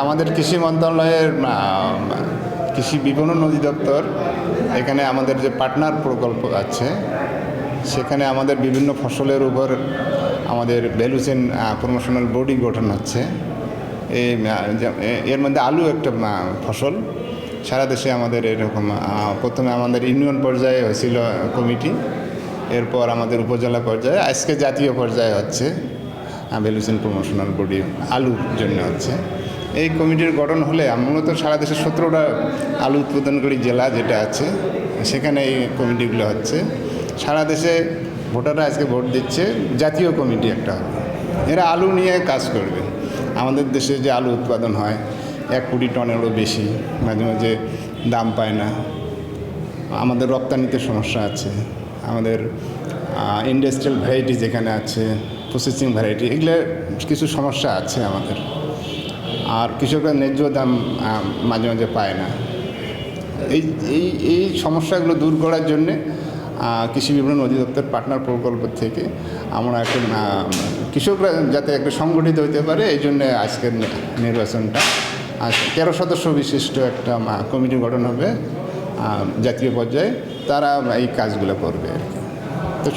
আমাদের কৃষি মন্ত্রণালয়ের কৃষি বিপণন অধিদপ্তর এখানে আমাদের যে পার্টনার প্রকল্প আছে সেখানে আমাদের বিভিন্ন ফসলের উপর আমাদের ভ্যালু চেইন প্রমোশনাল বডি গঠন হচ্ছে। এর মধ্যে আলু একটা ফসল। সারা দেশে আমাদের এরকম প্রথমে আমাদের ইউনিয়ন পর্যায়ে হয়েছিল কমিটি, এরপর আমাদের উপজেলা পর্যায়ে, আজকে জাতীয় পর্যায়ে হচ্ছে ভ্যালু চেইন প্রমোশনাল বডি আলুর জন্য হচ্ছে। এই কমিটির গঠন হলে মূলত সারা দেশের 17টা আলু উৎপাদনকারী জেলা যেটা আছে সেখানে এই কমিটিগুলো হচ্ছে। সারা দেশে ভোটাররা আজকে ভোট দিচ্ছে, জাতীয় কমিটি একটা হবে। এরা আলু নিয়ে কাজ করবে। আমাদের দেশে যে আলু উৎপাদন হয় 1 কোটি টনেরও বেশি, মাঝে মাঝে দাম পায় না। আমাদের রপ্তানিতে সমস্যা আছে, আমাদের ইন্ডাস্ট্রিয়াল ভ্যারাইটি যেখানে আছে, প্রসেসিং ভ্যারাইটি, এগুলো কিছু সমস্যা আছে আমাদের। আর কৃষকরা ন্যায্য দাম মাঝে মাঝে পায় না। এই সমস্যাগুলো দূর করার জন্যে কৃষি বিপণন অধিদপ্তর পার্টনার প্রকল্প থেকে আমরা একটা কৃষকরা যাতে একটা সংগঠিত হতে পারে এই জন্যে আজকের নির্বাচনটা 13 সদস্য বিশিষ্ট একটা কমিটি গঠন হবে জাতীয় পর্যায়ে। তারা এই কাজগুলো করবে আর কি। তো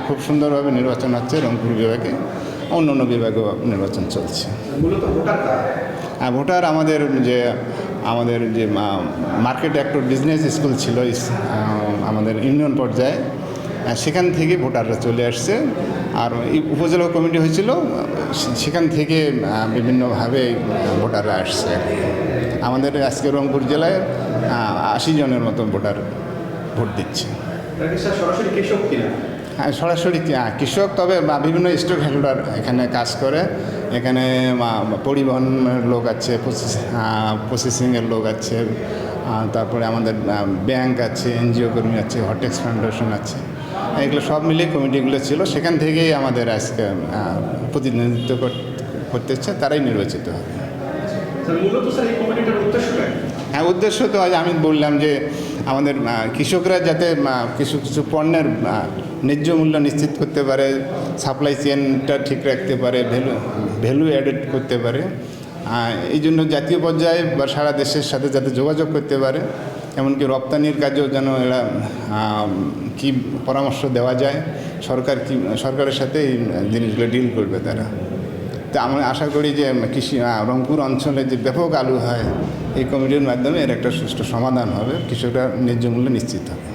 খুব সুন্দরভাবে নির্বাচন হচ্ছে রংপুর বিভাগে, অন্য অন্য বিভাগেও নির্বাচন চলছে। ভোটার আমাদের যে মার্কেট অ্যাক্টর বিজনেস স্কুল ছিল আমাদের ইউনিয়ন পর্যায়ে, সেখান থেকে ভোটাররা চলে আসছে। আর এই উপজেলা কমিটি হয়েছিল, সেখান থেকে বিভিন্নভাবে ভোটাররা আসছে। আমাদের আজকে রংপুর জেলায় 80 জনের মতো ভোটার ভোট দিচ্ছে। সরাসরি কৃষক কিনা? হ্যাঁ, সরাসরি কৃষক, তবে বিভিন্ন স্টক হোল্ডার এখানে কাজ করে। এখানে পরিবহনের লোক আছে, প্রসেসিংয়ের লোক আছে, তারপরে আমাদের ব্যাংক আছে, এনজিও কর্মী আছে, হটেক্স ফাউন্ডেশন আছে। এগুলো সব মিলিয়ে কমিটিগুলো ছিল, সেখান থেকেই আমাদের আজকে প্রতিনিধিত্ব করতেছে, তারাই নির্বাচিত হবে। হ্যাঁ, উদ্দেশ্য তো আজ আমি বললাম যে আমাদের কৃষকরা যাতে কিছু পণ্যের ন্যায্য মূল্য নিশ্চিত করতে পারে, সাপ্লাই চেনটা ঠিক রাখতে পারে, ভ্যালু অ্যাডেড করতে পারে। এই জন্য জাতীয় পর্যায়ে বা সারা দেশের সাথে যাতে যোগাযোগ করতে পারে, এমনকি রপ্তানির কাজেও যেন এরা কী পরামর্শ দেওয়া যায়, সরকারের সাথে এই জিনিসগুলো ডিল করবে তারা। তো আমরা আশা করি যে রংপুর অঞ্চলে যে ব্যাপক আলু হয়, এই কমিটির মাধ্যমে এর একটা সুষ্ঠু সমাধান হবে, কৃষকরা ন্যায্য মূল্য নিশ্চিত হবে।